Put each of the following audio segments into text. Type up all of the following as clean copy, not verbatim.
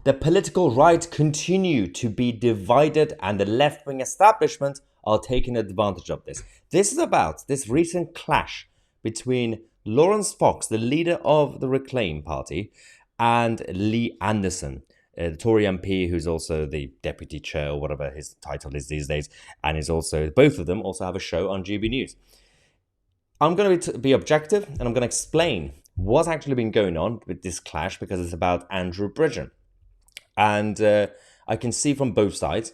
The political right continue to be divided and the left-wing establishment are taking advantage of this. This is about this recent clash between Laurence Fox, the leader of the Reclaim Party, and Lee Anderson, the Tory MP, who's also the deputy chair or whatever his title is these days, and is also, both of them also have a show on GB News. I'm going to be objective and I'm going to explain what's actually been going on with this clash because it's about Andrew Bridgen. And I can see from both sides,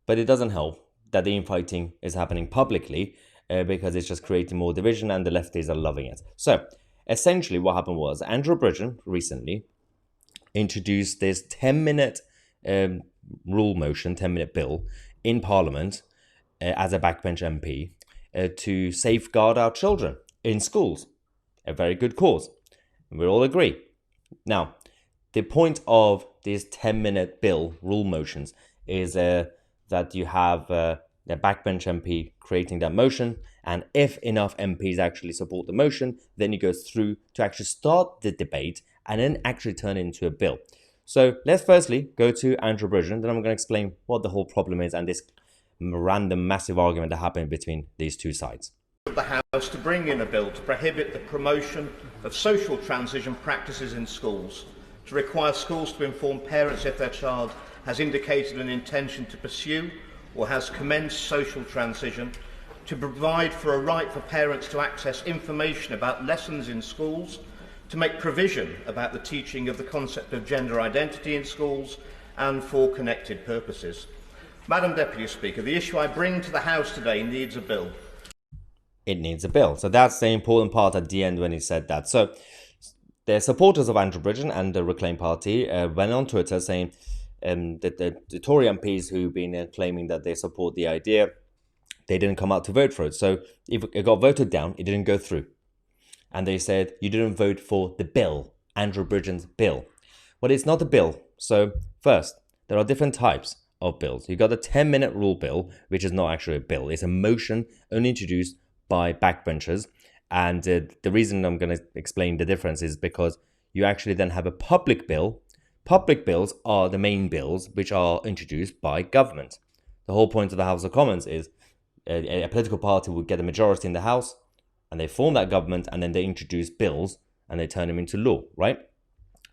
but it doesn't help that the infighting is happening publicly because it's just creating more division and the lefties are loving it. So essentially what happened was Andrew Bridgen recently introduced this 10-minute rule motion, 10-minute bill in Parliament as a backbench MP to safeguard our children in schools. A very good cause. We all agree. Now, the point of these 10-minute bill rule motions is that you have the backbench MP creating that motion, and if enough MPs actually support the motion, then it goes through to actually start the debate and then actually turn it into a bill. So let's firstly go to Andrew Bridgen, then I'm going to explain what the whole problem is and this random massive argument that happened between these two sides. The House to bring in a bill to prohibit the promotion of social transition practices in schools, to require schools to inform parents if their child has indicated an intention to pursue or has commenced social transition, to provide for a right for parents to access information about lessons in schools, to make provision about the teaching of the concept of gender identity in schools, and for connected purposes. Madam Deputy Speaker, the issue I bring to the House today needs a bill. It needs a bill. So that's the important part at the end when he said that. So the supporters of Andrew Bridgen and the Reclaim Party went on Twitter saying that the Tory MPs who've been claiming that they support the idea, they didn't come out to vote for it. So if it got voted down, it didn't go through. And they said, you didn't vote for the bill, Andrew Bridgen's bill. Well, it's not a bill. So first, there are different types of bills. You've got the 10-minute rule bill, which is not actually a bill. It's a motion only introduced by backbenchers. And the reason I'm going to explain the difference is because you actually then have a public bill. Public bills are the main bills which are introduced by government. The whole point of the House of Commons is a political party would get a majority in the House and they form that government and then they introduce bills and they turn them into law, right?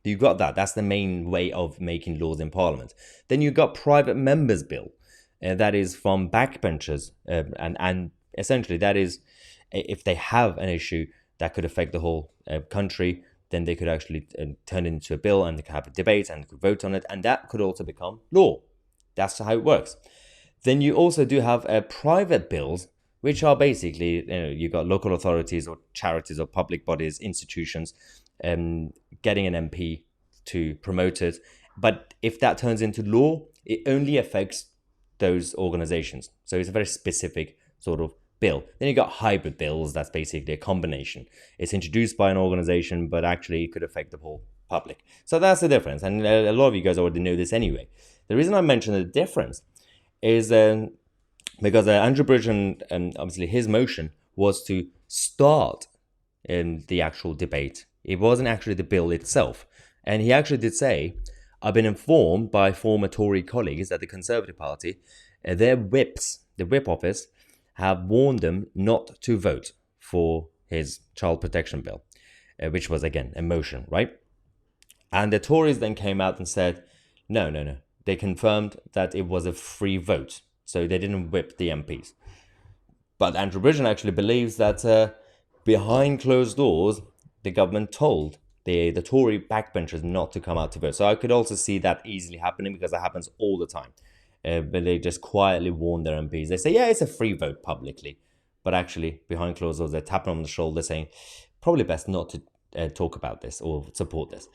You got that. That's the main way of making laws in Parliament. Then you got private members' bill. That is from backbenchers and essentially that is if they have an issue that could affect the whole country, then they could actually turn it into a bill and they could have a debate and could vote on it, and that could also become law. That's how it works. Then you also do have private bills, which are basically, you've got local authorities or charities or public bodies, institutions, getting an MP to promote it. But if that turns into law, it only affects those organizations. So it's a very specific sort of bill. Then you got hybrid bills. That's basically a combination. It's introduced by an organization, but actually it could affect the whole public. So that's the difference. And a lot of you guys already know this anyway. The reason I mention the difference is because Andrew Bridgen, and obviously his motion was to start the actual debate. It wasn't actually the bill itself. And he actually did say, I've been informed by former Tory colleagues at the Conservative Party, their whips, the whip office, have warned them not to vote for his child protection bill, which was, again, a motion, right? And the Tories then came out and said, no. They confirmed that it was a free vote. So they didn't whip the MPs. But Andrew Bridgen actually believes that behind closed doors, the government told the Tory backbenchers not to come out to vote. So I could also see that easily happening because that happens all the time. But they just quietly warn their MPs. They say, yeah, it's a free vote publicly. But actually, behind closed doors, they're tapping on the shoulder saying, probably best not to talk about this or support this.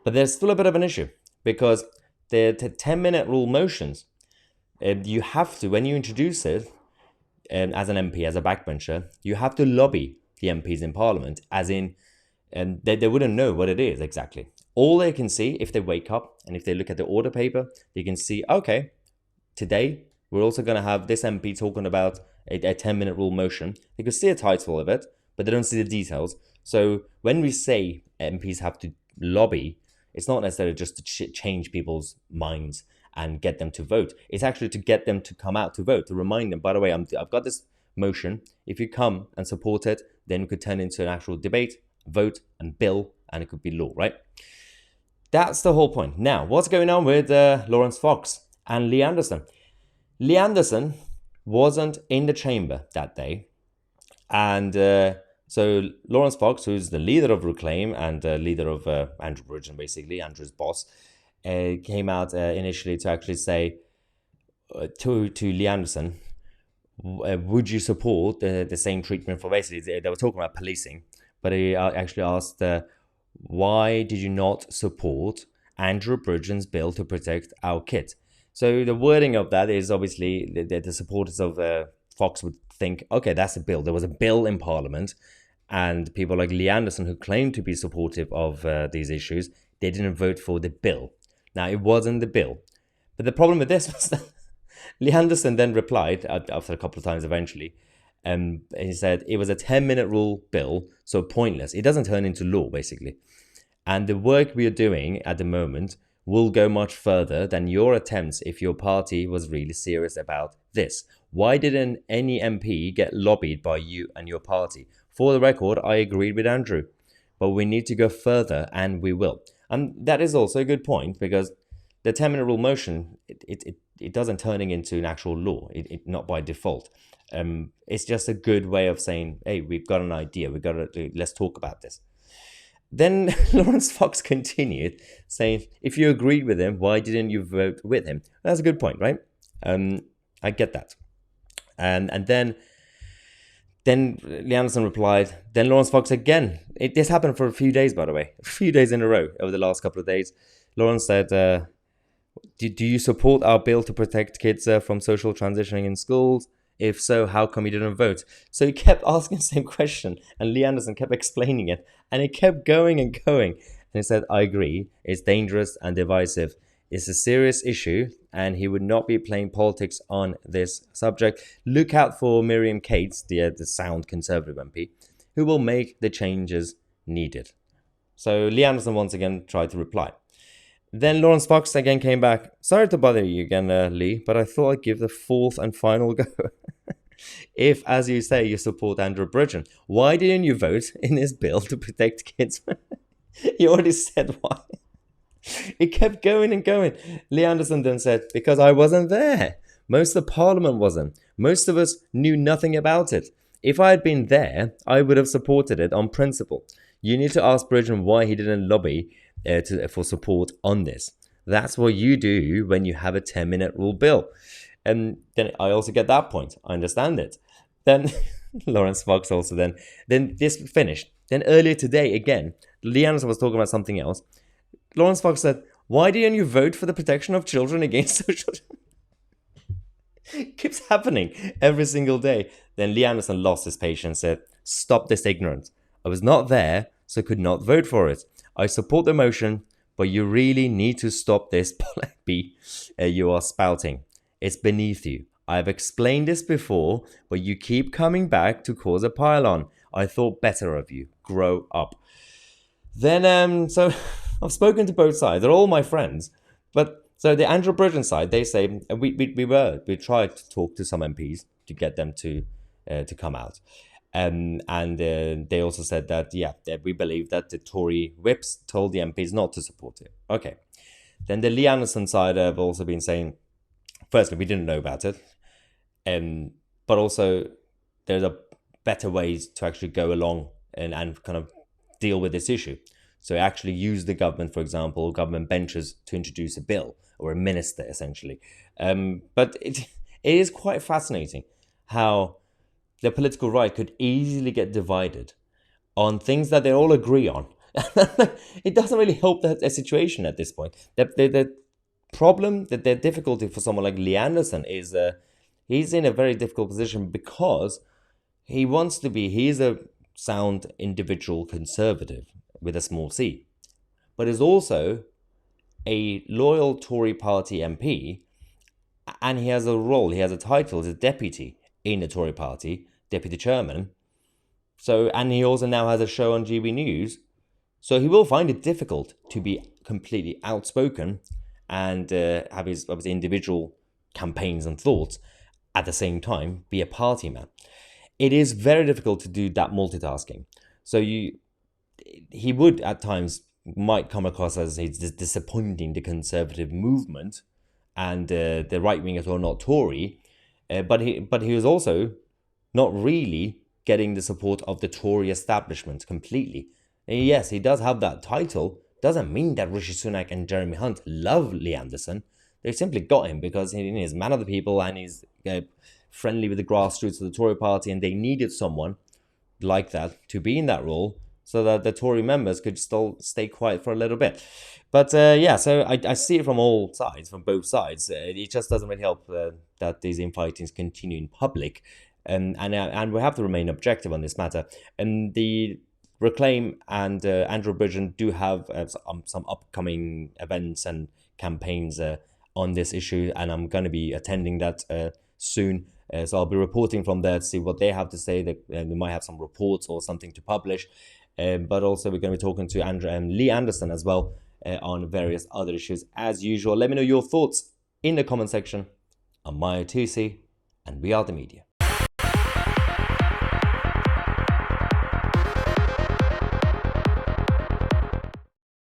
But there's still a bit of an issue because the 10-minute rule motions, you have to, when you introduce it as an MP, as a backbencher, you have to lobby the MPs in Parliament, as in, they wouldn't know what it is exactly. All they can see, if they wake up and if they look at the order paper, they can see, okay, today we're also going to have this MP talking about a 10-minute rule motion. They could see a title of it, but they don't see the details. So when we say MPs have to lobby, It's not necessarily just to change people's minds and get them to vote. It's actually to get them to come out to vote, to remind them, by the way, I've got this motion. If you come and support it, then it could turn into an actual debate, vote, and bill, and it could be law, right? That's the whole point. Now, what's going on with Laurence Fox and Lee Anderson? Lee Anderson wasn't in the chamber that day. And so Laurence Fox, who's the leader of Reclaim and leader of Andrew Bridgen, basically, Andrew's boss, came out initially to actually say to Lee Anderson, would you support the same treatment for basically, they were talking about policing, but he actually asked, why did you not support Andrew Bridgen's bill to protect our kids? So the wording of that is obviously the supporters of Fox would think, okay, that's a bill. There was a bill in Parliament, and people like Lee Anderson, who claimed to be supportive of these issues, they didn't vote for the bill. Now, it wasn't the bill. But the problem with this was that Lee Anderson then replied, after a couple of times eventually, he said it was a 10-minute rule bill, so pointless. It doesn't turn into law, basically. And the work we are doing at the moment will go much further than your attempts if your party was really serious about this. Why didn't any MP get lobbied by you and your party? For the record, I agreed with Andrew, but we need to go further, and we will. And that is also a good point, because the 10-minute rule motion, it doesn't turning into an actual law, not by default. It's just a good way of saying, hey, we've got an idea, let's talk about this. Then Laurence Fox continued saying, if you agreed with him, why didn't you vote with him? That's a good point, right? I get that. And then Lee Anderson replied, then Laurence Fox again. This happened for a few days, by the way, a few days in a row over the last couple of days. Laurence said, do you support our bill to protect kids from social transitioning in schools? If so, how come you didn't vote? So he kept asking the same question, and Lee Anderson kept explaining it, and it kept going and going. And he said, I agree, it's dangerous and divisive. It's a serious issue, and he would not be playing politics on this subject. Look out for Miriam Cates, the sound Conservative MP, who will make the changes needed. So Lee Anderson once again tried to reply. Then Laurence Fox again came back. Sorry to bother you again, Lee, but I thought I'd give the fourth and final go. If, as you say, you support Andrew Bridgen, why didn't you vote in this bill to protect kids? You already said why. It kept going and going. Lee Anderson then said, because I wasn't there. Most of the Parliament wasn't. Most of us knew nothing about it. If I had been there, I would have supported it on principle. You need to ask Bridgen why he didn't lobby for support on this. That's what you do when you have a 10-minute rule bill. And then I also get that point. I understand it. Then Laurence Fox also then this finished. Then earlier today, again, Lee Anderson was talking about something else. Laurence Fox said, why didn't you vote for the protection of children against social... It keeps happening every single day. Then Lee Anderson lost his patience and said, stop this ignorance. I was not there, so could not vote for it. I support the motion, but you really need to stop this polemic you are spouting. It's beneath you. I have explained this before, but you keep coming back to cause a pile-on. I thought better of you. Grow up. Then, so I've spoken to both sides. They're all my friends. But so the Andrew Bridgen side, they say we tried to talk to some MPs to get them to come out. And they also said that, we believe that the Tory whips told the MPs not to support it. Okay. Then the Lee Anderson side have also been saying, firstly, we didn't know about it. But also, there's a better ways to actually go along and kind of deal with this issue. So actually use the government, for example, government benches to introduce a bill or a minister, essentially. But it is quite fascinating how the political right could easily get divided on things that they all agree on. It doesn't really help the situation at this point. The problem, the difficulty for someone like Lee Anderson is he's in a very difficult position because he's a sound individual conservative with a small c, but is also a loyal Tory party MP, and he has a title as a deputy in the Tory party, deputy chairman. So, and he also now has a show on GB News. So he will find it difficult to be completely outspoken and have his obviously individual campaigns and thoughts at the same time be a party man. It is very difficult to do that multitasking. So he would at times might come across as he's disappointing the conservative movement and the right wingers who are not Tory, but he was also not really getting the support of the Tory establishment completely. And yes, he does have that title. Doesn't mean that Rishi Sunak and Jeremy Hunt love Lee Anderson. They simply got him because he is a man of the people and he's friendly with the grassroots of the Tory party, and they needed someone like that to be in that role so that the Tory members could still stay quiet for a little bit. But yeah, so I see it from all sides, from both sides. It just doesn't really help that these infightings continue in public. And we have to remain objective on this matter. And the Reclaim and Andrew Bridgen do have some upcoming events and campaigns on this issue, and I'm going to be attending that soon. So I'll be reporting from there to see what they have to say. They might have some reports or something to publish. But also we're going to be talking to Lee Anderson as well on various other issues as usual. Let me know your thoughts in the comment section. I'm Mahyar Tousi, and we are the media.